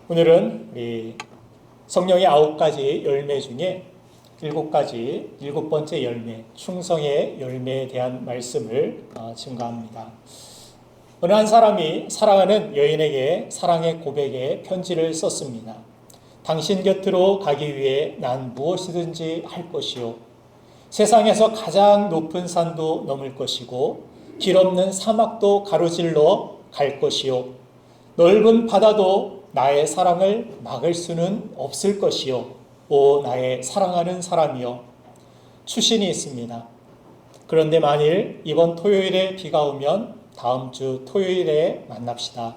오늘은 우리 성령의 9가지 열매 중에 7가지, 7번째 열매, 충성의 열매에 대한 말씀을 증거합니다. 어느 한 사람이 사랑하는 여인에게 사랑의 고백의 편지를 썼습니다. 당신 곁으로 가기 위해 난 무엇이든지 할 것이요. 세상에서 가장 높은 산도 넘을 것이고 길 없는 사막도 가로질러 갈 것이요. 넓은 바다도 나의 사랑을 막을 수는 없을 것이요. 오 나의 사랑하는 사람이여. 추신이 있습니다. 그런데 만일 이번 토요일에 비가 오면 다음 주 토요일에 만납시다.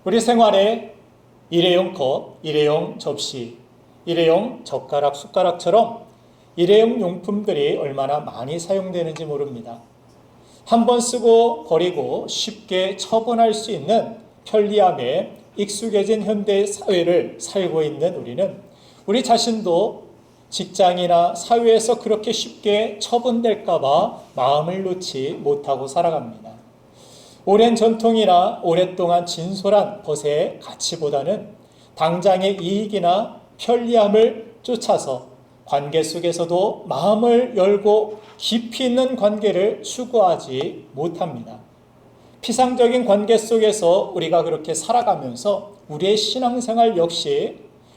우리 생활에 일회용 컵, 일회용 접시, 일회용 젓가락, 숟가락처럼 일회용 용품들이 얼마나 많이 사용되는지 모릅니다. 한번 쓰고 버리고 쉽게 처분할 수 있는 편리함에 익숙해진 현대 사회를 살고 있는 우리는 우리 자신도 직장이나 사회에서 그렇게 쉽게 처분될까 봐 마음을 놓지 못하고 살아갑니다. 오랜 전통이나 오랫동안 진솔한 것의 가치보다는 당장의 이익이나 편리함을 쫓아서 관계 속에서도 마음을 열고 깊이 있는 관계를 추구하지 못합니다. 피상적인 관계 속에서 우리가 그렇게 살아가면서 우리의 신앙생활 역시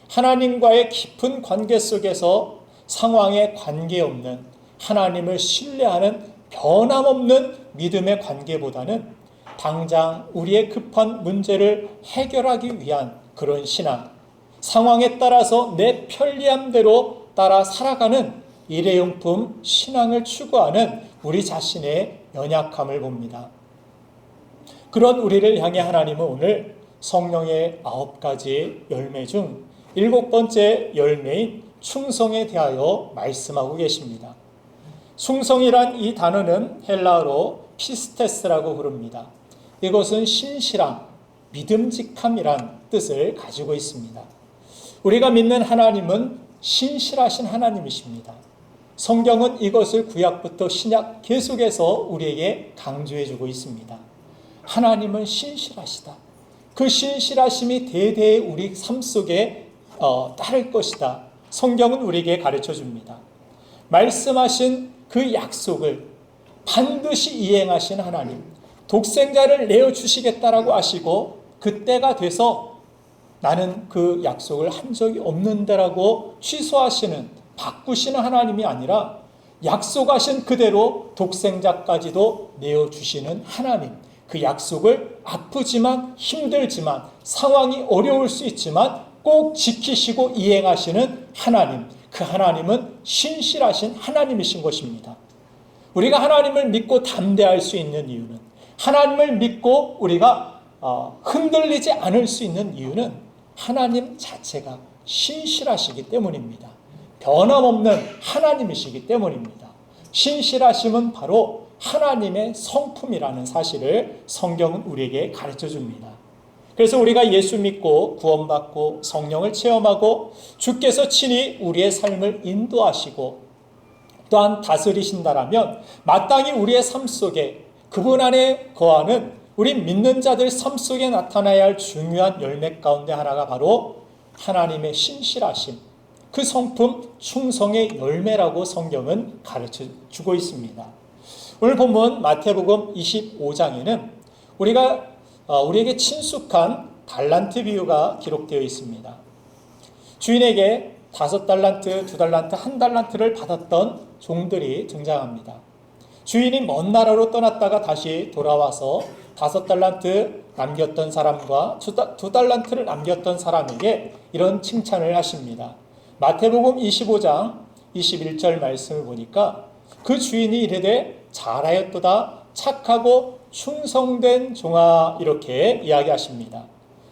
하나님과의 깊은 관계 속에서 상황에 관계없는 하나님을 신뢰하는 변함없는 믿음의 관계보다는 당장 우리의 급한 문제를 해결하기 위한 그런 신앙, 상황에 따라서 내 편리함대로 따라 살아가는 일회용품 신앙을 추구하는 우리 자신의 연약함을 봅니다. 그런 우리를 향해 하나님은 오늘 성령의 9가지 열매 중 7번째 열매인 충성에 대하여 말씀하고 계십니다. 충성이란 이 단어는 헬라어로 피스테스라고 부릅니다. 이것은 신실함, 믿음직함이란 뜻을 가지고 있습니다. 우리가 믿는 하나님은 신실하신 하나님이십니다. 성경은 이것을 구약부터 신약 계속해서 우리에게 강조해주고 있습니다. 하나님은 신실하시다. 그 신실하심이 대대에 우리 삶 속에 따를 것이다. 성경은 우리에게 가르쳐 줍니다. 말씀하신 그 약속을 반드시 이행하신 하나님, 독생자를 내어주시겠다라고 하시고 그때가 돼서 나는 그 약속을 한 적이 없는데라고 취소하시는, 바꾸시는 하나님이 아니라 약속하신 그대로 독생자까지도 내어주시는 하나님, 그 약속을 아프지만 힘들지만 상황이 어려울 수 있지만 꼭 지키시고 이행하시는 하나님, 그 하나님은 신실하신 하나님이신 것입니다. 우리가 하나님을 믿고 담대할 수 있는 이유는, 하나님을 믿고 우리가 흔들리지 않을 수 있는 이유는 하나님 자체가 신실하시기 때문입니다. 변함없는 하나님이시기 때문입니다. 신실하심은 바로 하나님의 성품이라는 사실을 성경은 우리에게 가르쳐 줍니다. 그래서 우리가 예수 믿고 구원받고 성령을 체험하고 주께서 친히 우리의 삶을 인도하시고 또한 다스리신다라면 마땅히 우리의 삶 속에 그분 안에 거하는 우리 믿는 자들 삶 속에 나타나야 할 중요한 열매 가운데 하나가 바로 하나님의 신실하심, 그 성품 충성의 열매라고 성경은 가르쳐 주고 있습니다. 오늘 본문 마태복음 25장에는 우리에게 친숙한 달란트 비유가 기록되어 있습니다. 주인에게 5달란트, 2달란트, 1달란트를 받았던 종들이 등장합니다. 주인이 먼 나라로 떠났다가 다시 돌아와서 5달란트 남겼던 사람과 2달란트를 남겼던 사람에게 이런 칭찬을 하십니다. 마태복음 25장 21절 말씀을 보니까 그 주인이 이르되 잘하였도다 착하고 충성된 종아, 이렇게 이야기하십니다.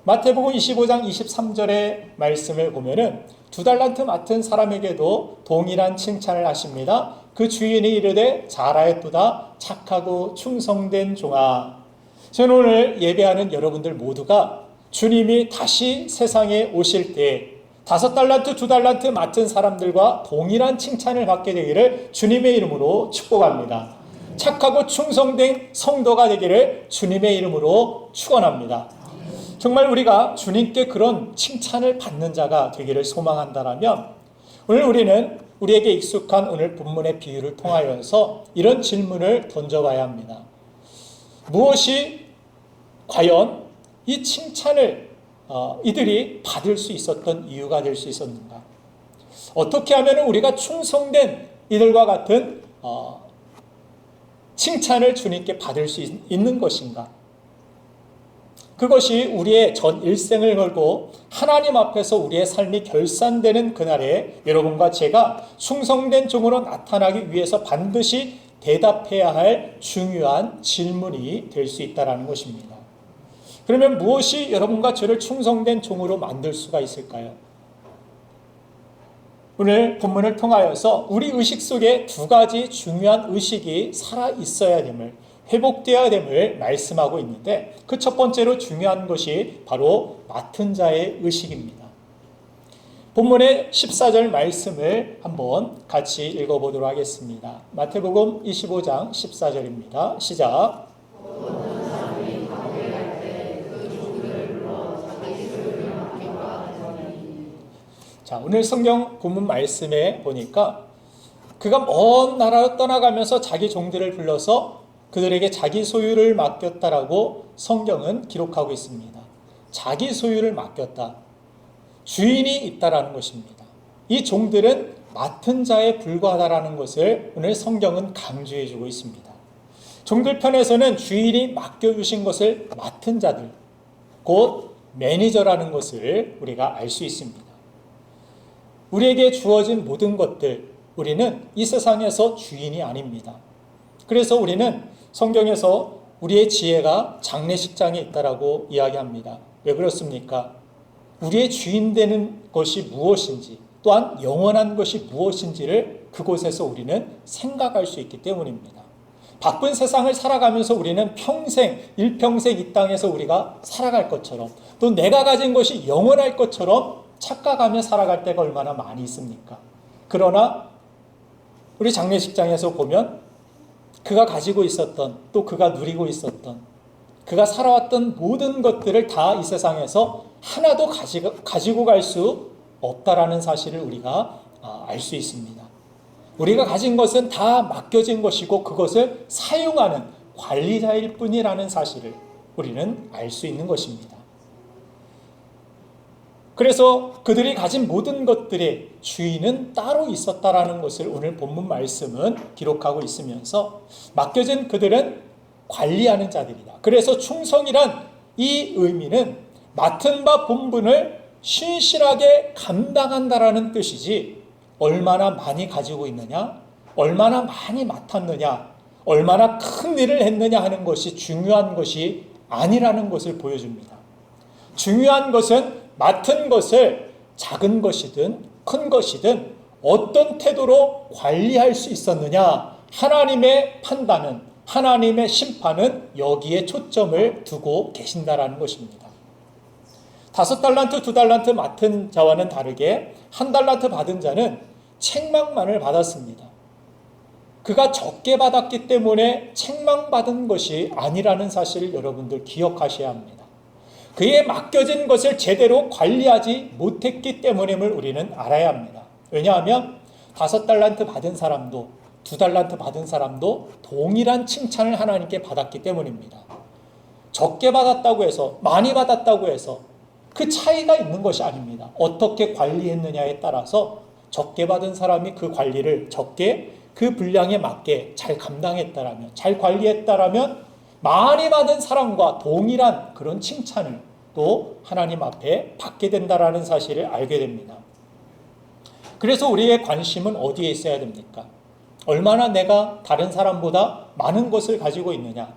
마태복음 25장 23절의 말씀을 보면은 2달란트 맡은 사람에게도 동일한 칭찬을 하십니다. 그 주인이 이르되 잘하였도다 착하고 충성된 종아. 저는 오늘 예배하는 여러분들 모두가 주님이 다시 세상에 오실 때 5달란트, 2달란트 맡은 사람들과 동일한 칭찬을 받게 되기를 주님의 이름으로 축복합니다. 착하고 충성된 성도가 되기를 주님의 이름으로 축원합니다. 정말 우리가 주님께 그런 칭찬을 받는 자가 되기를 소망한다라면 오늘 우리는 우리에게 익숙한 오늘 본문의 비유를 통하여서 이런 질문을 던져봐야 합니다. 무엇이 과연 이 칭찬을 이들이 받을 수 있었던 이유가 될 수 있었는가? 어떻게 하면 우리가 충성된 이들과 같은 칭찬을 주님께 받을 수 있는 것인가? 그것이 우리의 전 일생을 걸고 하나님 앞에서 우리의 삶이 결산되는 그날에 여러분과 제가 충성된 종으로 나타나기 위해서 반드시 대답해야 할 중요한 질문이 될 수 있다는 것입니다. 그러면 무엇이 여러분과 저를 충성된 종으로 만들 수가 있을까요? 오늘 본문을 통하여서 우리 의식 속에 두 가지 중요한 의식이 살아 있어야 됨을, 회복되어야 됨을 말씀하고 있는데 그 첫 번째로 중요한 것이 바로 맡은 자의 의식입니다. 본문의 14절 말씀을 한번 같이 읽어보도록 하겠습니다. 마태복음 25장 14절입니다. 시작. 자, 오늘 성경 본문 말씀에 보니까 그가 먼 나라로 떠나가면서 자기 종들을 불러서 그들에게 자기 소유를 맡겼다라고 성경은 기록하고 있습니다. 자기 소유를 맡겼다. 주인이 있다라는 것입니다. 이 종들은 맡은 자에 불과하다라는 것을 오늘 성경은 강조해주고 있습니다. 종들 편에서는 주인이 맡겨주신 것을 맡은 자들, 곧 매니저라는 것을 우리가 알 수 있습니다. 우리에게 주어진 모든 것들, 우리는 이 세상에서 주인이 아닙니다. 그래서 우리는 성경에서 우리의 지혜가 장례식장에 있다라고 이야기합니다. 왜 그렇습니까? 우리의 주인 되는 것이 무엇인지, 또한 영원한 것이 무엇인지를 그곳에서 우리는 생각할 수 있기 때문입니다. 바쁜 세상을 살아가면서 우리는 평생, 일평생 이 땅에서 우리가 살아갈 것처럼, 또 내가 가진 것이 영원할 것처럼 착각하며 살아갈 때가 얼마나 많이 있습니까? 그러나 우리 장례식장에서 보면 그가 가지고 있었던, 또 그가 누리고 있었던, 그가 살아왔던 모든 것들을 다 이 세상에서 하나도 가지고 갈 수 없다라는 사실을 우리가 알 수 있습니다. 우리가 가진 것은 다 맡겨진 것이고 그것을 사용하는 관리자일 뿐이라는 사실을 우리는 알 수 있는 것입니다. 그래서 그들이 가진 모든 것들의 주인은 따로 있었다라는 것을 오늘 본문 말씀은 기록하고 있으면서 맡겨진 그들은 관리하는 자들이다. 그래서 충성이란 이 의미는 맡은 바 본분을 신실하게 감당한다라는 뜻이지 얼마나 많이 가지고 있느냐, 얼마나 많이 맡았느냐, 얼마나 큰 일을 했느냐 하는 것이 중요한 것이 아니라는 것을 보여줍니다. 중요한 것은 맡은 것을 작은 것이든 큰 것이든 어떤 태도로 관리할 수 있었느냐, 하나님의 판단은, 하나님의 심판은 여기에 초점을 두고 계신다라는 것입니다. 5달란트, 2달란트 맡은 자와는 다르게 1달란트 받은 자는 책망만을 받았습니다. 그가 적게 받았기 때문에 책망받은 것이 아니라는 사실을 여러분들 기억하셔야 합니다. 그에 맡겨진 것을 제대로 관리하지 못했기 때문임을 우리는 알아야 합니다. 왜냐하면 5달란트 받은 사람도 2달란트 받은 사람도 동일한 칭찬을 하나님께 받았기 때문입니다. 적게 받았다고 해서, 많이 받았다고 해서 그 차이가 있는 것이 아닙니다. 어떻게 관리했느냐에 따라서 적게 받은 사람이 그 관리를 적게, 그 분량에 맞게 잘 감당했다라면, 잘 관리했다라면 많이 받은 사람과 동일한 그런 칭찬을 또 하나님 앞에 받게 된다라는 사실을 알게 됩니다. 그래서 우리의 관심은 어디에 있어야 됩니까? 얼마나 내가 다른 사람보다 많은 것을 가지고 있느냐,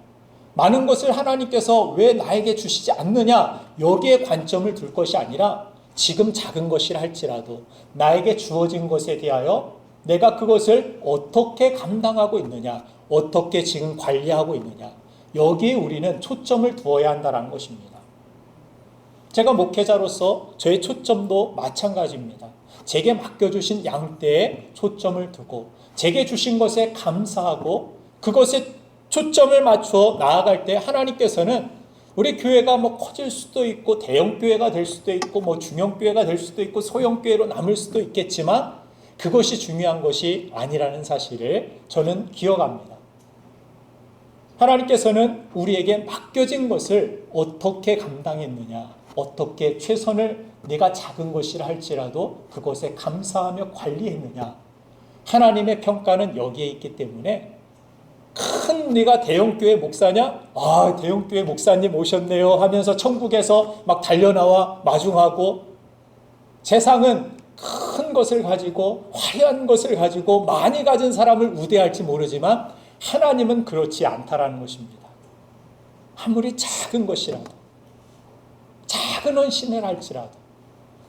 많은 것을 하나님께서 왜 나에게 주시지 않느냐, 여기에 관점을 둘 것이 아니라 지금 작은 것이라 할지라도 나에게 주어진 것에 대하여 내가 그것을 어떻게 감당하고 있느냐, 어떻게 지금 관리하고 있느냐, 여기에 우리는 초점을 두어야 한다는 것입니다. 제가 목회자로서 저의 초점도 마찬가지입니다. 제게 맡겨주신 양떼에 초점을 두고 제게 주신 것에 감사하고 그것에 초점을 맞추어 나아갈 때 하나님께서는 우리 교회가 뭐 커질 수도 있고 대형 교회가 될 수도 있고 뭐 중형 교회가 될 수도 있고 소형 교회로 남을 수도 있겠지만 그것이 중요한 것이 아니라는 사실을 저는 기억합니다. 하나님께서는 우리에게 맡겨진 것을 어떻게 감당했느냐, 어떻게 최선을 내가 작은 것이라 할지라도 그것에 감사하며 관리했느냐, 하나님의 평가는 여기에 있기 때문에 큰 네가 대형교회 목사냐? 아, 대형교회 목사님 오셨네요 하면서 천국에서 막 달려나와 마중하고, 세상은 큰 것을 가지고 화려한 것을 가지고 많이 가진 사람을 우대할지 모르지만 하나님은 그렇지 않다라는 것입니다. 아무리 작은 것이라도, 작은 헌신을 할지라도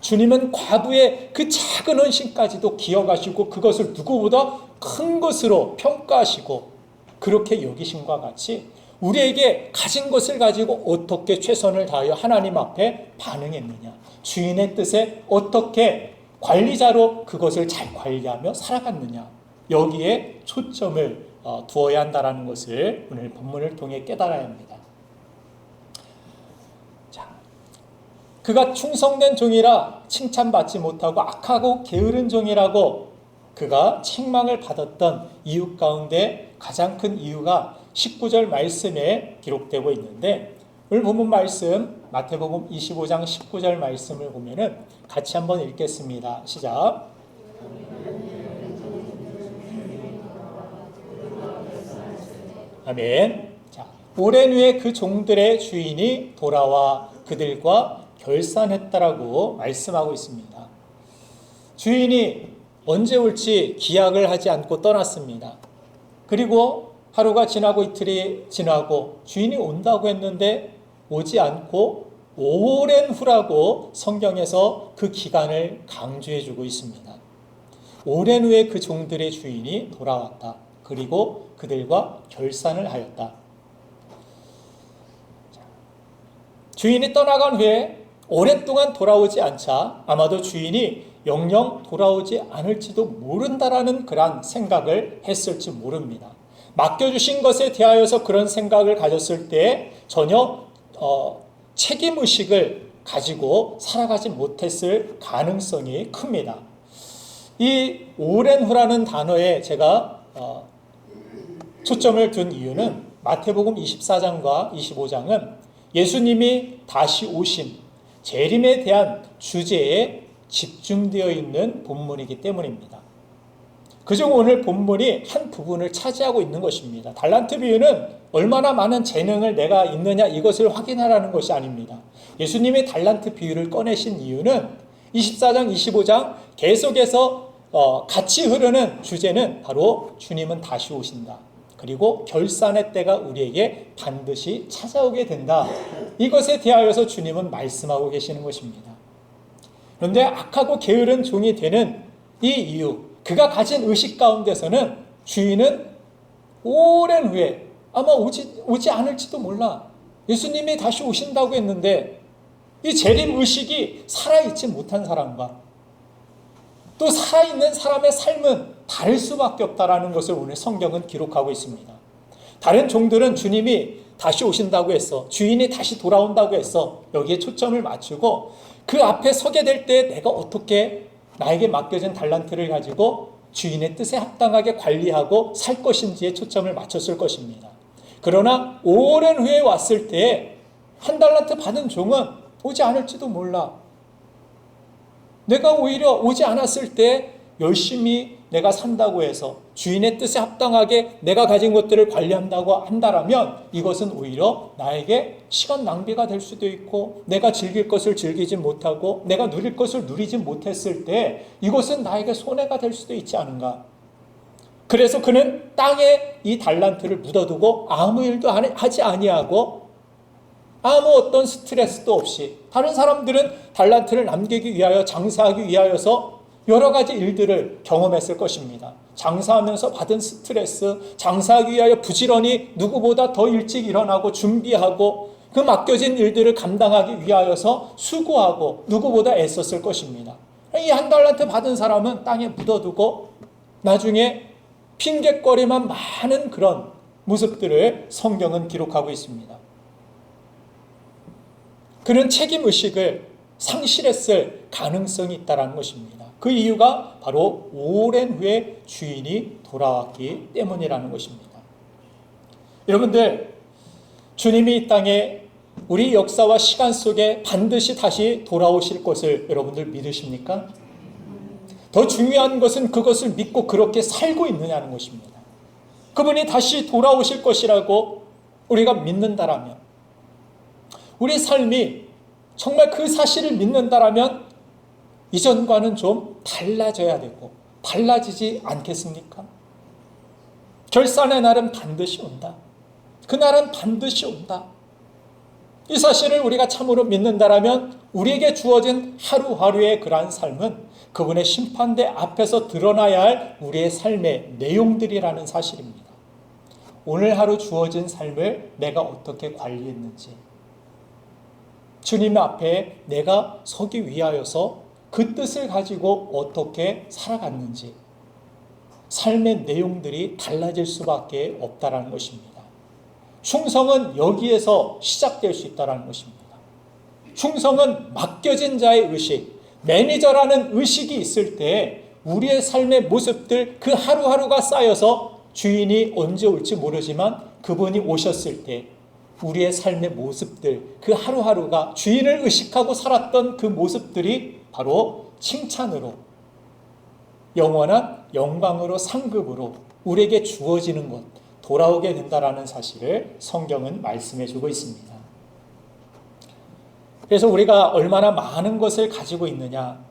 주님은 과부의 그 작은 헌신까지도 기억하시고 그것을 누구보다 큰 것으로 평가하시고 그렇게 여기심과 같이 우리에게 가진 것을 가지고 어떻게 최선을 다하여 하나님 앞에 반응했느냐, 주인의 뜻에 어떻게 관리자로 그것을 잘 관리하며 살아갔느냐, 여기에 초점을 두어야 한다는 것을 오늘 본문을 통해 깨달아야 합니다. 자, 그가 충성된 종이라 칭찬받지 못하고 악하고 게으른 종이라고 그가 책망을 받았던 이유 가운데 가장 큰 이유가 19절 말씀에 기록되고 있는데, 오늘 본문 말씀 마태복음 25장 19절 말씀을 보면은 같이 한번 읽겠습니다. 시작. 아멘. 자, 오랜 후에 그 종들의 주인이 돌아와 그들과 결산했다라고 말씀하고 있습니다. 주인이 언제 올지 기약을 하지 않고 떠났습니다. 그리고 하루가 지나고 이틀이 지나고 주인이 온다고 했는데 오지 않고 오랜 후라고 성경에서 그 기간을 강조해주고 있습니다. 오랜 후에 그 종들의 주인이 돌아왔다. 그리고 그들과 결산을 하였다. 주인이 떠나간 후에 오랫동안 돌아오지 않자 아마도 주인이 영영 돌아오지 않을지도 모른다라는 그런 생각을 했을지 모릅니다. 맡겨주신 것에 대하여서 그런 생각을 가졌을 때 전혀 책임의식을 가지고 살아가지 못했을 가능성이 큽니다. 이 오랜 후라는 단어에 제가 초점을 둔 이유는 마태복음 24장과 25장은 예수님이 다시 오신 재림에 대한 주제에 집중되어 있는 본문이기 때문입니다. 그중 오늘 본문이 한 부분을 차지하고 있는 것입니다. 달란트 비유는 얼마나 많은 재능을 내가 있느냐 이것을 확인하라는 것이 아닙니다. 예수님이 달란트 비유를 꺼내신 이유는 24장, 25장 계속해서 같이 흐르는 주제는 바로 주님은 다시 오신다. 그리고 결산의 때가 우리에게 반드시 찾아오게 된다. 이것에 대하여서 주님은 말씀하고 계시는 것입니다. 그런데 악하고 게으른 종이 되는 이 이유, 그가 가진 의식 가운데서는 주인은 오랜 후에 아마 오지 않을지도 몰라. 예수님이 다시 오신다고 했는데 이 재림 의식이 살아있지 못한 사람과 또 살아있는 사람의 삶은 다를 수밖에 없다라는 것을 오늘 성경은 기록하고 있습니다. 다른 종들은 주님이 다시 오신다고 했어, 주인이 다시 돌아온다고 했어, 여기에 초점을 맞추고 그 앞에 서게 될 때 내가 어떻게 나에게 맡겨진 달란트를 가지고 주인의 뜻에 합당하게 관리하고 살 것인지에 초점을 맞췄을 것입니다. 그러나 오랜 후에 왔을 때 한 달란트 받은 종은 오지 않을지도 몰라. 내가 오히려 오지 않았을 때 열심히 내가 산다고 해서 주인의 뜻에 합당하게 내가 가진 것들을 관리한다고 한다라면 이것은 오히려 나에게 시간 낭비가 될 수도 있고 내가 즐길 것을 즐기지 못하고 내가 누릴 것을 누리지 못했을 때 이것은 나에게 손해가 될 수도 있지 않은가. 그래서 그는 땅에 이 달란트를 묻어두고 아무 일도 하지 아니하고 아무 어떤 스트레스도 없이, 다른 사람들은 달란트를 남기기 위하여 장사하기 위하여서 여러 가지 일들을 경험했을 것입니다. 장사하면서 받은 스트레스, 장사하기 위하여 부지런히 누구보다 더 일찍 일어나고 준비하고 그 맡겨진 일들을 감당하기 위하여서 수고하고 누구보다 애썼을 것입니다. 이 한 달란트 받은 사람은 땅에 묻어두고 나중에 핑계거리만 많은 그런 모습들을 성경은 기록하고 있습니다. 그는 책임의식을 상실했을 가능성이 있다는 것입니다. 그 이유가 바로 오랜 후에 주인이 돌아왔기 때문이라는 것입니다. 여러분들, 주님이 이 땅에 우리 역사와 시간 속에 반드시 다시 돌아오실 것을 여러분들 믿으십니까? 더 중요한 것은 그것을 믿고 그렇게 살고 있느냐는 것입니다. 그분이 다시 돌아오실 것이라고 우리가 믿는다라면, 우리 삶이 정말 그 사실을 믿는다라면 이전과는 좀 달라져야 되고 달라지지 않겠습니까? 결산의 날은 반드시 온다. 그 날은 반드시 온다. 이 사실을 우리가 참으로 믿는다라면 우리에게 주어진 하루하루의 그러한 삶은 그분의 심판대 앞에서 드러나야 할 우리의 삶의 내용들이라는 사실입니다. 오늘 하루 주어진 삶을 내가 어떻게 관리했는지, 주님 앞에 내가 서기 위하여서 그 뜻을 가지고 어떻게 살아갔는지, 삶의 내용들이 달라질 수밖에 없다는 것입니다. 충성은 여기에서 시작될 수 있다는 것입니다. 충성은 맡겨진 자의 의식, 매니저라는 의식이 있을 때 우리의 삶의 모습들, 그 하루하루가 쌓여서 주인이 언제 올지 모르지만 그분이 오셨을 때 우리의 삶의 모습들, 그 하루하루가 주인을 의식하고 살았던 그 모습들이 바로 칭찬으로, 영원한 영광으로, 상급으로 우리에게 주어지는 것, 돌아오게 된다라는 사실을 성경은 말씀해 주고 있습니다. 그래서 우리가 얼마나 많은 것을 가지고 있느냐,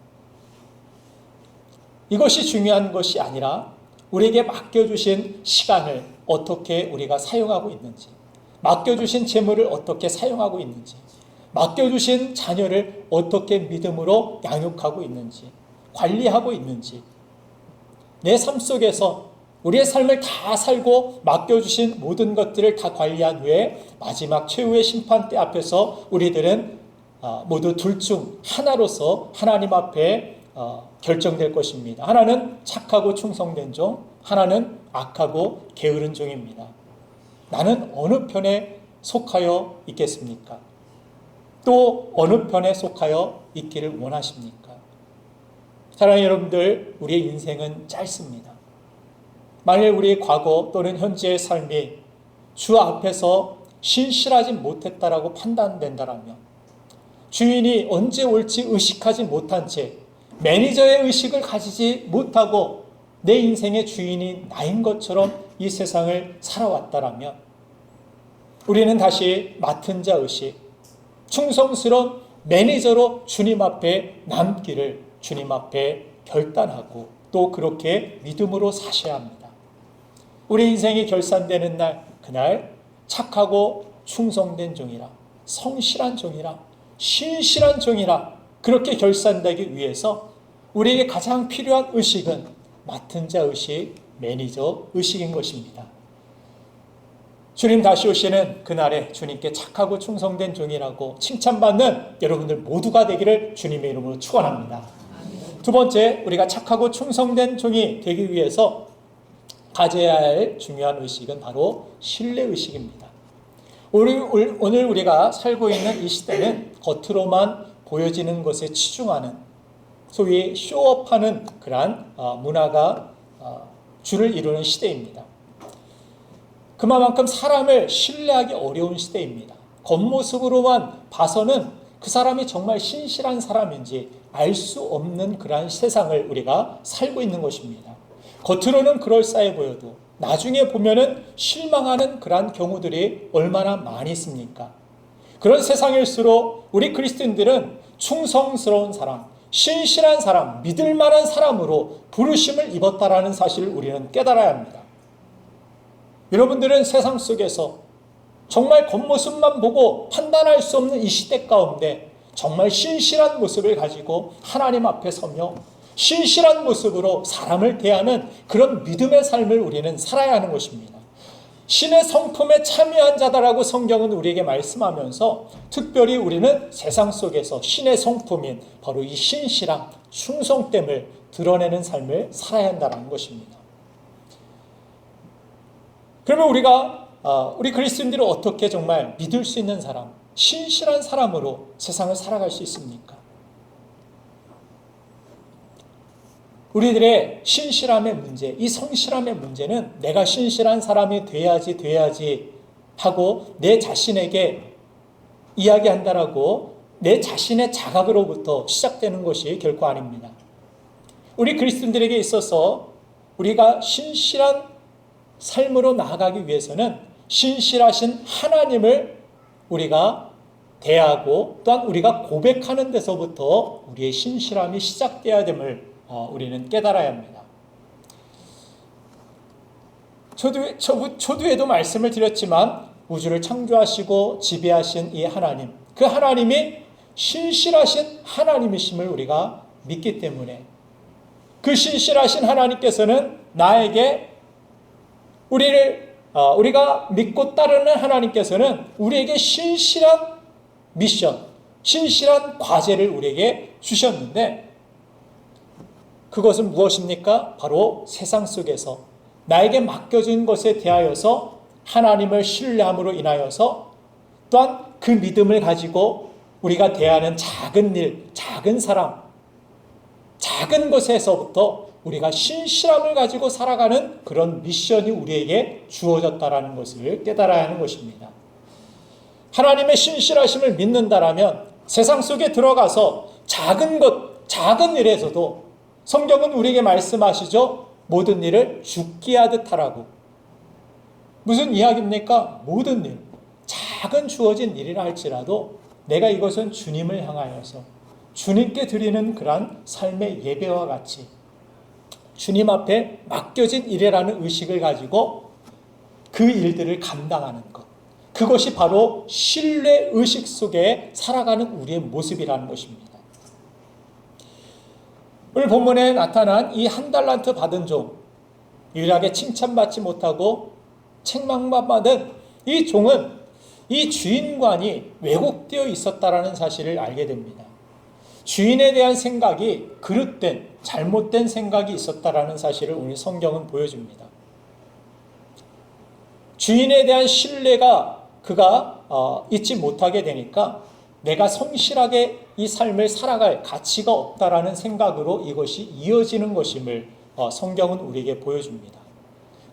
이것이 중요한 것이 아니라 우리에게 맡겨주신 시간을 어떻게 우리가 사용하고 있는지, 맡겨주신 재물을 어떻게 사용하고 있는지, 맡겨주신 자녀를 어떻게 믿음으로 양육하고 있는지, 관리하고 있는지, 내 삶 속에서 우리의 삶을 다 살고 맡겨주신 모든 것들을 다 관리한 후에 마지막 최후의 심판대 앞에서 우리들은 모두 둘 중 하나로서 하나님 앞에 결정될 것입니다. 하나는 착하고 충성된 종, 하나는 악하고 게으른 종입니다. 나는 어느 편에 속하여 있겠습니까? 또 어느 편에 속하여 있기를 원하십니까? 사랑하는 여러분들, 우리의 인생은 짧습니다. 만일 우리 과거 또는 현재의 삶이 주 앞에서 신실하지 못했다라고 판단된다라면, 주인이 언제 올지 의식하지 못한 채 매니저의 의식을 가지지 못하고 내 인생의 주인이 나인 것처럼 이 세상을 살아왔다라면 우리는 다시 맡은 자 의식, 충성스러운 매니저로 주님 앞에 남기를 주님 앞에 결단하고 또 그렇게 믿음으로 사셔야 합니다. 우리 인생이 결산되는 날, 그날 착하고 충성된 종이라, 성실한 종이라, 신실한 종이라 그렇게 결산되기 위해서 우리에게 가장 필요한 의식은 맡은 자 의식, 매니저 의식인 것입니다. 주님 다시 오시는 그날에 주님께 착하고 충성된 종이라고 칭찬받는 여러분들 모두가 되기를 주님의 이름으로 축원합니다. 두 번째, 우리가 착하고 충성된 종이 되기 위해서 가져야 할 중요한 의식은 바로 신뢰의식입니다. 오늘 우리가 살고 있는 이 시대는 겉으로만 보여지는 것에 치중하는, 소위 쇼업하는 그러한 문화가 주를 이루는 시대입니다. 그만큼 사람을 신뢰하기 어려운 시대입니다. 겉모습으로만 봐서는 그 사람이 정말 신실한 사람인지 알 수 없는 그러한 세상을 우리가 살고 있는 것입니다. 겉으로는 그럴싸해 보여도 나중에 보면은 실망하는 그러한 경우들이 얼마나 많이 있습니까? 그런 세상일수록 우리 그리스도인들은 충성스러운 사람, 신실한 사람, 믿을 만한 사람으로 부르심을 입었다라는 사실을 우리는 깨달아야 합니다. 여러분들은 세상 속에서 정말 겉모습만 보고 판단할 수 없는 이 시대 가운데 정말 신실한 모습을 가지고 하나님 앞에 서며 신실한 모습으로 사람을 대하는 그런 믿음의 삶을 우리는 살아야 하는 것입니다. 신의 성품에 참여한 자다라고 성경은 우리에게 말씀하면서 특별히 우리는 세상 속에서 신의 성품인 바로 이 신실함, 충성됨을 드러내는 삶을 살아야 한다는 것입니다. 그러면 우리 그리스도인들을 어떻게 정말 믿을 수 있는 사람, 신실한 사람으로 세상을 살아갈 수 있습니까? 우리들의 신실함의 문제, 이 성실함의 문제는 내가 신실한 사람이 돼야지 하고 내 자신에게 이야기한다라고 내 자신의 자각으로부터 시작되는 것이 결코 아닙니다. 우리 그리스도인들에게 있어서 우리가 신실한 삶으로 나아가기 위해서는 신실하신 하나님을 우리가 대하고 또한 우리가 고백하는 데서부터 우리의 신실함이 시작되어야 됨을 우리는 깨달아야 합니다. 초두에도 말씀을 드렸지만 우주를 창조하시고 지배하신 이 하나님, 그 하나님이 신실하신 하나님이심을 우리가 믿기 때문에 그 신실하신 하나님께서는 나에게 우리가 믿고 따르는 하나님께서는 우리에게 신실한 미션, 신실한 과제를 우리에게 주셨는데 그것은 무엇입니까? 바로 세상 속에서 나에게 맡겨진 것에 대하여서 하나님을 신뢰함으로 인하여서 또한 그 믿음을 가지고 우리가 대하는 작은 일, 작은 사람, 작은 것에서부터 우리가 신실함을 가지고 살아가는 그런 미션이 우리에게 주어졌다라는 것을 깨달아야 하는 것입니다. 하나님의 신실하심을 믿는다라면 세상 속에 들어가서 작은 것, 작은 일에서도 성경은 우리에게 말씀하시죠. 모든 일을 죽게 하듯 하라고. 무슨 이야기입니까? 모든 일, 작은 주어진 일이라 할지라도 내가 이것은 주님을 향하여서 주님께 드리는 그러한 삶의 예배와 같이 주님 앞에 맡겨진 일이라는 의식을 가지고 그 일들을 감당하는 것. 그것이 바로 신뢰 의식 속에 살아가는 우리의 모습이라는 것입니다. 오늘 본문에 나타난 이 한 달란트 받은 종, 유일하게 칭찬받지 못하고 책망만 받은 이 종은 이 주인관이 왜곡되어 있었다라는 사실을 알게 됩니다. 주인에 대한 생각이 그릇된, 잘못된 생각이 있었다라는 사실을 오늘 성경은 보여줍니다. 주인에 대한 신뢰가 그가 잊지 못하게 되니까 내가 성실하게 이 삶을 살아갈 가치가 없다라는 생각으로 이것이 이어지는 것임을 성경은 우리에게 보여줍니다.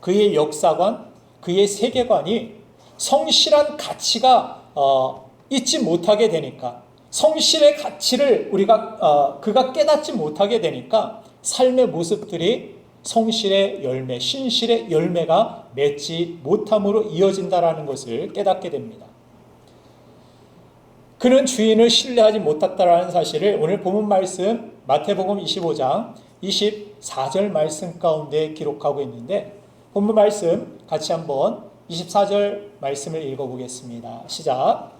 그의 역사관, 그의 세계관이 성실한 가치가 잊지 못하게 되니까 성실의 가치를 그가 깨닫지 못하게 되니까 삶의 모습들이 성실의 열매, 신실의 열매가 맺지 못함으로 이어진다라는 것을 깨닫게 됩니다. 그는 주인을 신뢰하지 못했다라는 사실을 오늘 본문 말씀 마태복음 25장 24절 말씀 가운데 기록하고 있는데 본문 말씀 같이 한번 24절 말씀을 읽어보겠습니다. 시작.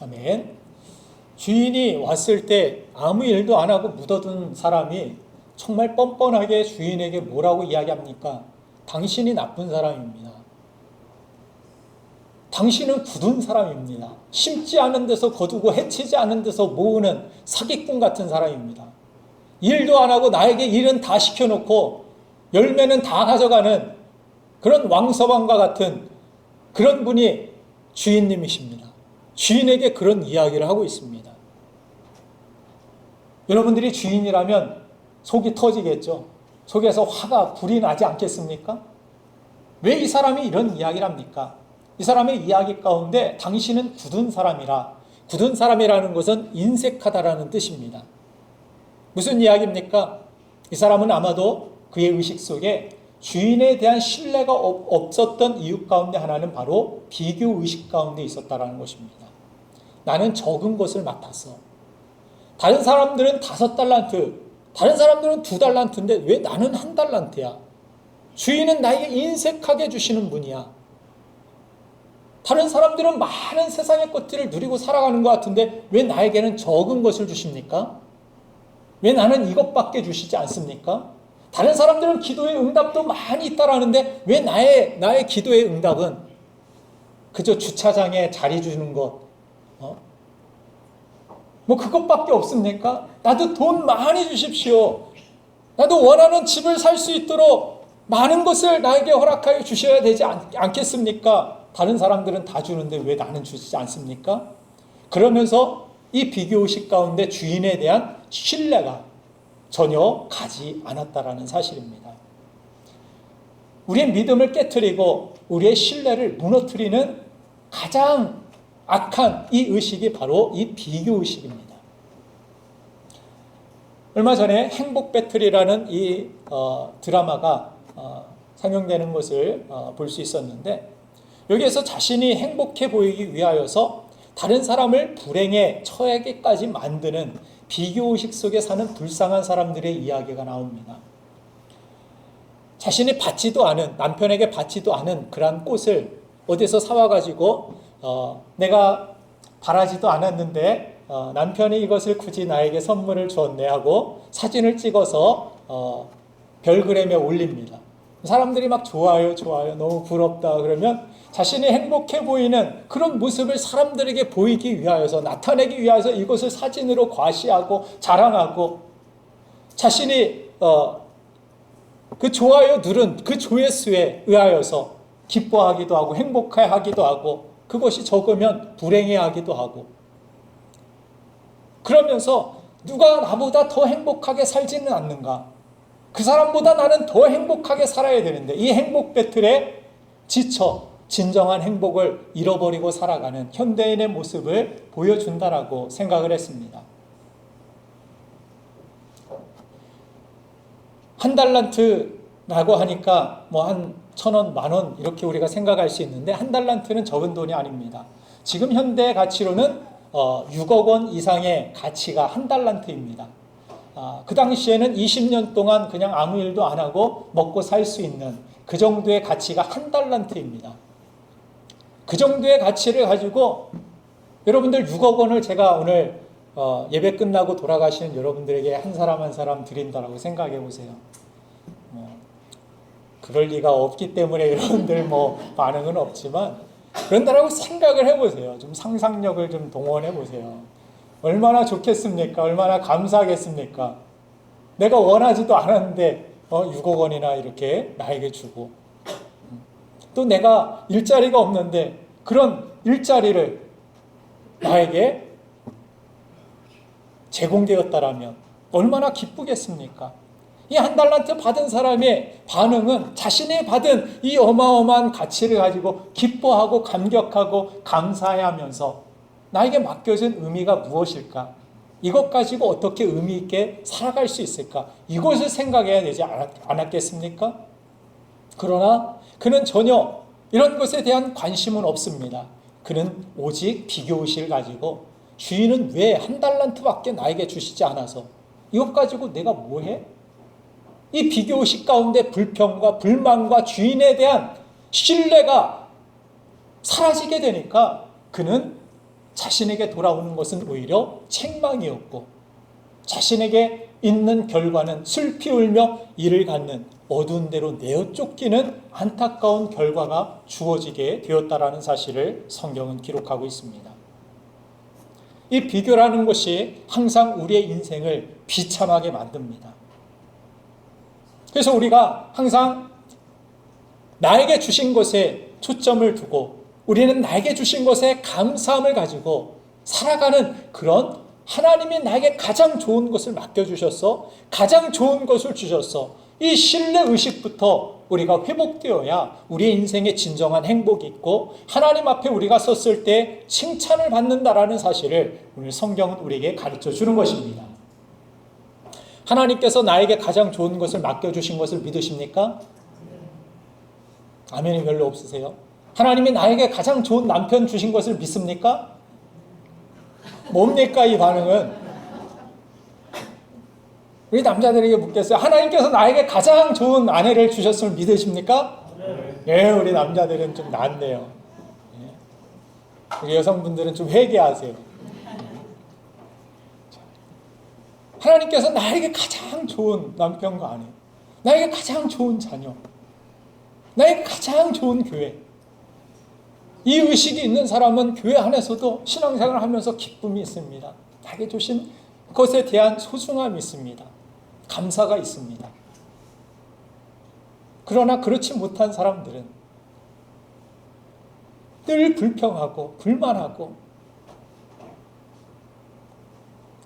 아멘. 주인이 왔을 때 아무 일도 안 하고 묻어둔 사람이 정말 뻔뻔하게 주인에게 뭐라고 이야기합니까? 당신이 나쁜 사람입니다. 당신은 굳은 사람입니다. 심지 않은 데서 거두고 해치지 않은 데서 모으는 사기꾼 같은 사람입니다. 일도 안 하고 나에게 일은 다 시켜놓고 열매는 다 가져가는 그런 왕서방과 같은 그런 분이 주인님이십니다. 주인에게 그런 이야기를 하고 있습니다. 여러분들이 주인이라면 속이 터지겠죠. 속에서 화가 불이 나지 않겠습니까? 왜 이 사람이 이런 이야기를 합니까? 이 사람의 이야기 가운데 당신은 굳은 사람이라. 굳은 사람이라는 것은 인색하다라는 뜻입니다. 무슨 이야기입니까? 이 사람은 아마도 그의 의식 속에 주인에 대한 신뢰가 없었던 이유 가운데 하나는 바로 비교 의식 가운데 있었다라는 것입니다. 나는 적은 것을 맡았어. 다른 사람들은 5달란트, 다른 사람들은 2달란트인데 왜 나는 1달란트야? 주인은 나에게 인색하게 주시는 분이야. 다른 사람들은 많은 세상의 것들을 누리고 살아가는 것 같은데 왜 나에게는 적은 것을 주십니까? 왜 나는 이것밖에 주시지 않습니까? 다른 사람들은 기도의 응답도 많이 있다라는데 왜 나의 기도의 응답은 그저 주차장에 자리 주는 것, 뭐 그것밖에 없습니까? 나도 돈 많이 주십시오. 나도 원하는 집을 살 수 있도록 많은 것을 나에게 허락하여 주셔야 되지 않겠습니까? 다른 사람들은 다 주는데 왜 나는 주지 않습니까? 그러면서 이 비교의식 가운데 주인에 대한 신뢰가 전혀 가지 않았다라는 사실입니다. 우리의 믿음을 깨트리고 우리의 신뢰를 무너뜨리는 가장 악한 이 의식이 바로 이 비교의식입니다. 얼마 전에 행복 배틀이라는 이 드라마가 상영되는 것을 볼 수 있었는데, 여기에서 자신이 행복해 보이기 위하여서 다른 사람을 불행에 처하게까지 만드는 비교의식 속에 사는 불쌍한 사람들의 이야기가 나옵니다. 자신이 받지도 않은, 남편에게 받지도 않은 그러한 꽃을 어디서 사와가지고 내가 바라지도 않았는데 남편이 이것을 굳이 나에게 선물을 줬네 하고 사진을 찍어서 별그램에 올립니다. 사람들이 막 좋아요, 좋아요, 너무 부럽다 그러면 자신이 행복해 보이는 그런 모습을 사람들에게 보이기 위하여서, 나타내기 위하여서 이것을 사진으로 과시하고 자랑하고, 자신이 그 좋아요 누른 그 조회수에 의하여서 기뻐하기도 하고 행복해하기도 하고, 그것이 적으면 불행해하기도 하고, 그러면서 누가 나보다 더 행복하게 살지는 않는가, 그 사람보다 나는 더 행복하게 살아야 되는데, 이 행복 배틀에 지쳐 진정한 행복을 잃어버리고 살아가는 현대인의 모습을 보여준다라고 생각을 했습니다. 한 달란트라고 하니까 뭐 한 1,000원, 10,000원 이렇게 우리가 생각할 수 있는데, 한 달란트는 적은 돈이 아닙니다. 지금 현대 가치로는 6억 원 이상의 가치가 한 달란트입니다. 그 당시에는 20년 동안 그냥 아무 일도 안 하고 먹고 살 수 있는 그 정도의 가치가 한 달란트입니다. 그 정도의 가치를 가지고 여러분들 6억 원을 제가 오늘 예배 끝나고 돌아가시는 여러분들에게 한 사람 한 사람 드린다라고 생각해 보세요. 그럴 리가 없기 때문에 여러분들 뭐 반응은 없지만, 그런다라고 생각을 해보세요. 좀 상상력을 좀 동원해 보세요. 얼마나 좋겠습니까? 얼마나 감사하겠습니까? 내가 원하지도 않았는데 6억 원이나 이렇게 나에게 주고, 또 내가 일자리가 없는데 그런 일자리를 나에게 제공되었다라면 얼마나 기쁘겠습니까? 이 한 달란트 받은 사람의 반응은 자신이 받은 이 어마어마한 가치를 가지고 기뻐하고 감격하고 감사해하면서 나에게 맡겨진 의미가 무엇일까? 이것 가지고 어떻게 의미 있게 살아갈 수 있을까? 이것을 생각해야 되지 않았겠습니까? 그러나 그는 전혀 이런 것에 대한 관심은 없습니다. 그는 오직 비교의식을 가지고, 주인은 왜 한 달란트밖에 나에게 주시지 않아서 이것 가지고 내가 뭐해? 이 비교의식 가운데 불평과 불만과 주인에 대한 신뢰가 사라지게 되니까 그는 자신에게 돌아오는 것은 오히려 책망이었고, 자신에게 있는 결과는 슬피 울며 이를 갖는 어두운 데로 내어 쫓기는 안타까운 결과가 주어지게 되었다라는 사실을 성경은 기록하고 있습니다. 이 비교라는 것이 항상 우리의 인생을 비참하게 만듭니다. 그래서 우리가 항상 나에게 주신 것에 초점을 두고 우리는 나에게 주신 것에 감사함을 가지고 살아가는 그런, 하나님이 나에게 가장 좋은 것을 맡겨주셨어, 가장 좋은 것을 주셨어, 이 신뢰의식부터 우리가 회복되어야 우리의 인생에 진정한 행복이 있고 하나님 앞에 우리가 섰을 때 칭찬을 받는다라는 사실을 오늘 성경은 우리에게 가르쳐 주는 것입니다. 하나님께서 나에게 가장 좋은 것을 맡겨주신 것을 믿으십니까? 아멘이 별로 없으세요? 하나님이 나에게 가장 좋은 남편 주신 것을 믿습니까? 뭡니까 이 반응은? 우리 남자들에게 묻겠어요. 하나님께서 나에게 가장 좋은 아내를 주셨음을 믿으십니까? 네, 우리 남자들은 좀 낫네요. 우리 여성분들은 좀 회개하세요. 하나님께서 나에게 가장 좋은 남편과 아내, 나에게 가장 좋은 자녀, 나에게 가장 좋은 교회, 이 의식이 있는 사람은 교회 안에서도 신앙생활을 하면서 기쁨이 있습니다. 나에게 주신 것에 대한 소중함이 있습니다. 감사가 있습니다. 그러나 그렇지 못한 사람들은 늘 불평하고 불만하고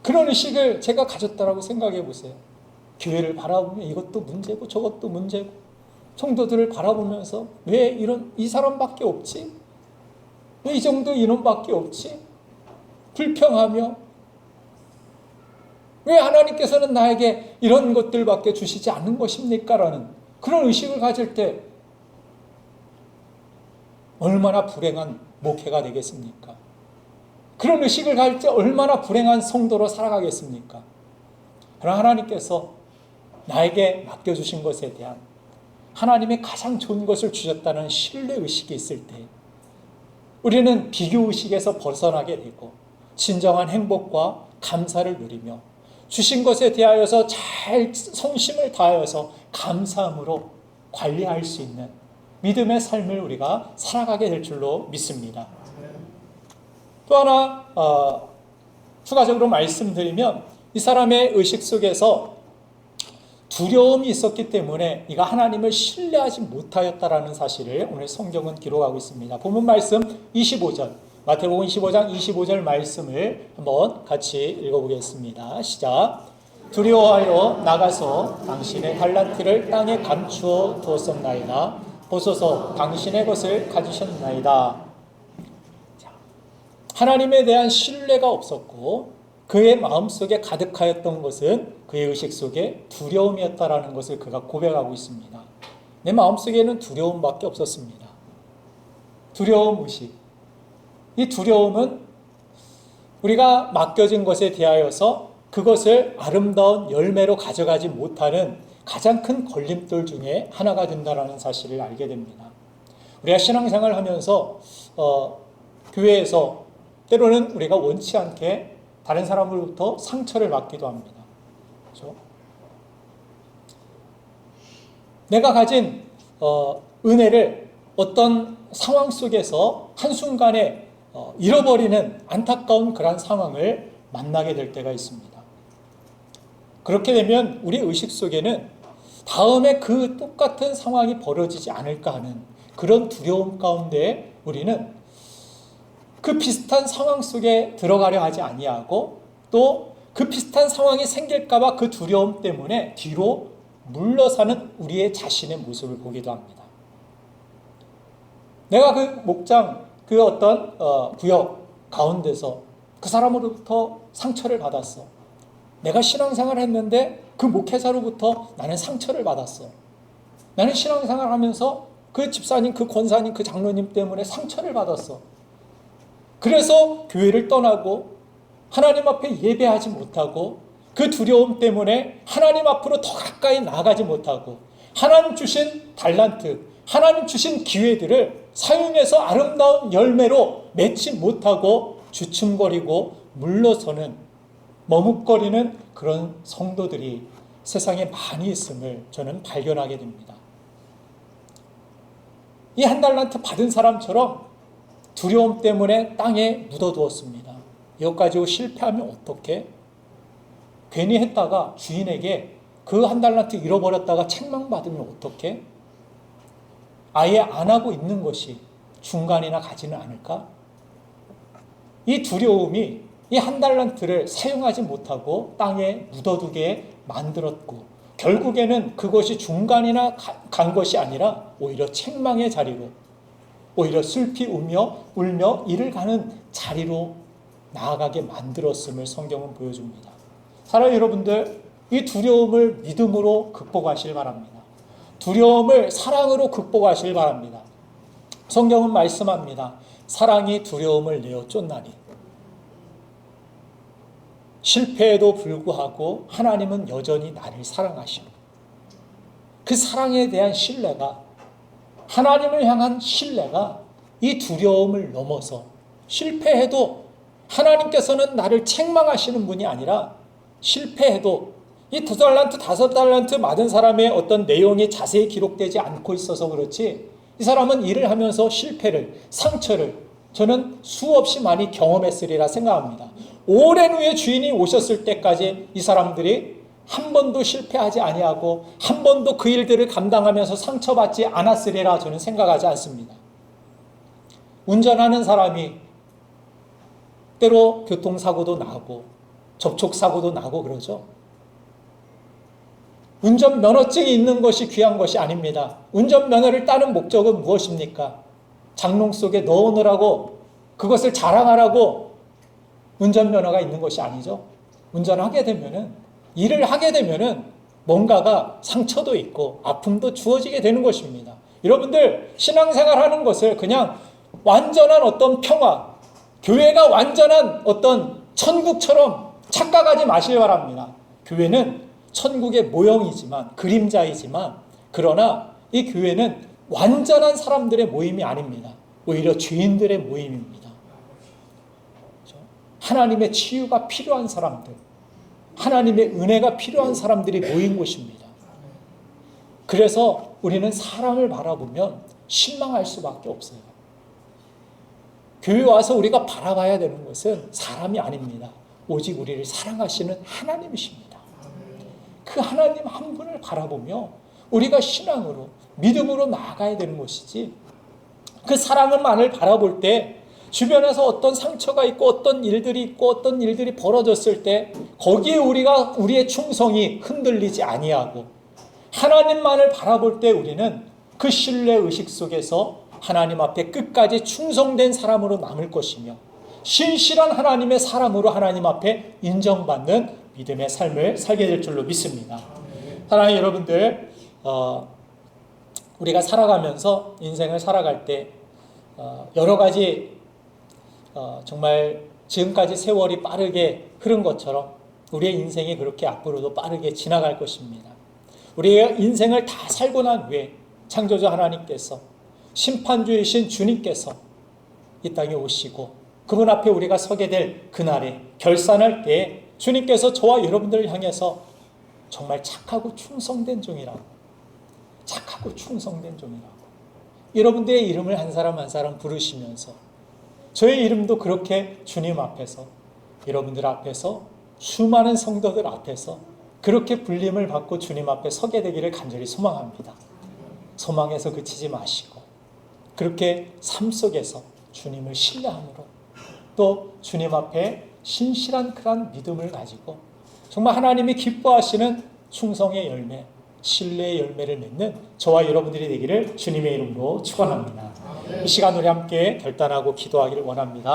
그런 의식을 제가 가졌다라고 생각해 보세요. 교회를 바라보면 이것도 문제고 저것도 문제고 성도들을 바라보면서 왜 이 사람밖에 없지? 왜 이 정도 인원밖에 없지? 불평하며 왜 하나님께서는 나에게 이런 것들밖에 주시지 않는 것입니까? 라는 그런 의식을 가질 때 얼마나 불행한 목회가 되겠습니까? 그런 의식을 가질 때 얼마나 불행한 성도로 살아가겠습니까? 그러나 하나님께서 나에게 맡겨주신 것에 대한 하나님이 가장 좋은 것을 주셨다는 신뢰의식이 있을 때 우리는 비교의식에서 벗어나게 되고 진정한 행복과 감사를 누리며 주신 것에 대하여서 잘 성심을 다하여서 감사함으로 관리할 수 있는 믿음의 삶을 우리가 살아가게 될 줄로 믿습니다. 또 하나 추가적으로 말씀드리면 이 사람의 의식 속에서 두려움이 있었기 때문에 이가 하나님을 신뢰하지 못하였다라는 사실을 오늘 성경은 기록하고 있습니다. 본문 말씀 25절 마태복음 25장 25절 말씀을 한번 같이 읽어보겠습니다. 시작. 두려워하여 나가서 당신의 달란트를 땅에 감추어 두었었나이다. 보소서 당신의 것을 가지셨나이다. 하나님에 대한 신뢰가 없었고 그의 마음속에 가득하였던 것은 그의 의식 속에 두려움이었다라는 것을 그가 고백하고 있습니다. 내 마음속에는 두려움밖에 없었습니다. 두려움 의식. 이 두려움은 우리가 맡겨진 것에 대하여서 그것을 아름다운 열매로 가져가지 못하는 가장 큰 걸림돌 중에 하나가 된다는 사실을 알게 됩니다. 우리가 신앙생활을 하면서 교회에서 때로는 우리가 원치 않게 다른 사람으로부터 상처를 받기도 합니다. 그렇죠? 내가 가진 은혜를 어떤 상황 속에서 한순간에 잃어버리는 안타까운 그런 상황을 만나게 될 때가 있습니다. 그렇게 되면 우리 의식 속에는 다음에 그 똑같은 상황이 벌어지지 않을까 하는 그런 두려움 가운데 우리는 그 비슷한 상황 속에 들어가려 하지 아니하고 또 그 비슷한 상황이 생길까봐 그 두려움 때문에 뒤로 물러서는 우리의 자신의 모습을 보기도 합니다. 내가 그 목장, 그 어떤 구역 가운데서 그 사람으로부터 상처를 받았어. 내가 신앙생활을 했는데 그 목회자로부터 나는 상처를 받았어. 나는 신앙생활을 하면서 그 집사님, 그 권사님, 그 장로님 때문에 상처를 받았어. 그래서 교회를 떠나고 하나님 앞에 예배하지 못하고 그 두려움 때문에 하나님 앞으로 더 가까이 나아가지 못하고 하나님 주신 달란트, 하나님 주신 기회들을 사용해서 아름다운 열매로 맺지 못하고 주춤거리고 물러서는 머뭇거리는 그런 성도들이 세상에 많이 있음을 저는 발견하게 됩니다. 이 한 달란트 받은 사람처럼 두려움 때문에 땅에 묻어두었습니다. 이것 가지고 실패하면 어떻게? 괜히 했다가 주인에게 그 한 달란트 잃어버렸다가 책망받으면 어떻게? 아예 안 하고 있는 것이 중간이나 가지는 않을까? 이 두려움이 이 한 달란트를 사용하지 못하고 땅에 묻어두게 만들었고 결국에는 그것이 중간이나 간 것이 아니라 오히려 책망의 자리로 오히려 슬피 울며 이를 가는 자리로 나아가게 만들었음을 성경은 보여줍니다. 사랑하는 여러분들, 이 두려움을 믿음으로 극복하시길 바랍니다. 두려움을 사랑으로 극복하시길 바랍니다. 성경은 말씀합니다. 사랑이 두려움을 내어 쫓나니. 실패에도 불구하고 하나님은 여전히 나를 사랑하십니다. 그 사랑에 대한 신뢰가 하나님을 향한 신뢰가 이 두려움을 넘어서 실패해도 하나님께서는 나를 책망하시는 분이 아니라 실패해도 이 2달란트, 5달란트 받은 사람의 어떤 내용이 자세히 기록되지 않고 있어서 그렇지 이 사람은 일을 하면서 실패를, 상처를 저는 수없이 많이 경험했으리라 생각합니다. 오랜 후에 주인이 오셨을 때까지 이 사람들이 한 번도 실패하지 아니하고 한 번도 그 일들을 감당하면서 상처받지 않았으리라 저는 생각하지 않습니다. 운전하는 사람이 때로 교통사고도 나고 접촉사고도 나고 그러죠. 운전면허증이 있는 것이 귀한 것이 아닙니다. 운전면허를 따는 목적은 무엇입니까? 장롱 속에 넣어놓으라고, 그것을 자랑하라고 운전면허가 있는 것이 아니죠. 운전하게 되면은, 일을 하게 되면은 뭔가가 상처도 있고 아픔도 주어지게 되는 것입니다. 여러분들 신앙생활 하는 것을 그냥 완전한 어떤 평화, 교회가 완전한 어떤 천국처럼 착각하지 마시기 바랍니다. 교회는 천국의 모형이지만, 그림자이지만, 그러나 이 교회는 완전한 사람들의 모임이 아닙니다. 오히려 죄인들의 모임입니다. 하나님의 치유가 필요한 사람들, 하나님의 은혜가 필요한 사람들이 모인 곳입니다. 그래서 우리는 사람을 바라보면 실망할 수밖에 없어요. 교회 와서 우리가 바라봐야 되는 것은 사람이 아닙니다. 오직 우리를 사랑하시는 하나님이십니다. 그 하나님 한 분을 바라보며 우리가 신앙으로, 믿음으로 나아가야 되는 것이지, 그 사랑만을 바라볼 때 주변에서 어떤 상처가 있고 어떤 일들이 있고 어떤 일들이 벌어졌을 때 거기에 우리의 충성이 흔들리지 아니하고 하나님만을 바라볼 때 우리는 그 신뢰 의식 속에서 하나님 앞에 끝까지 충성된 사람으로 남을 것이며 신실한 하나님의 사람으로 하나님 앞에 인정받는 믿음의 삶을 살게 될 줄로 믿습니다. 사랑하는 여러분들, 우리가 살아가면서 인생을 살아갈 때 여러 가지 정말 지금까지 세월이 빠르게 흐른 것처럼 우리의 인생이 그렇게 앞으로도 빠르게 지나갈 것입니다. 우리의 인생을 다 살고 난 후에 창조주 하나님께서, 심판주이신 주님께서 이 땅에 오시고 그분 앞에 우리가 서게 될 그날에 결산할 때 주님께서 저와 여러분들을 향해서 정말 착하고 충성된 종이라고, 착하고 충성된 종이라고 여러분들의 이름을 한 사람 한 사람 부르시면서 저의 이름도 그렇게 주님 앞에서, 여러분들 앞에서, 수많은 성도들 앞에서 그렇게 불림을 받고 주님 앞에 서게 되기를 간절히 소망합니다. 소망에서 그치지 마시고 그렇게 삶 속에서 주님을 신뢰함으로 또 주님 앞에 신실한 그런 믿음을 가지고 정말 하나님이 기뻐하시는 충성의 열매, 신뢰의 열매를 맺는 저와 여러분들이 되기를 주님의 이름으로 축원합니다. 이 시간 우리 함께 결단하고 기도하기를 원합니다.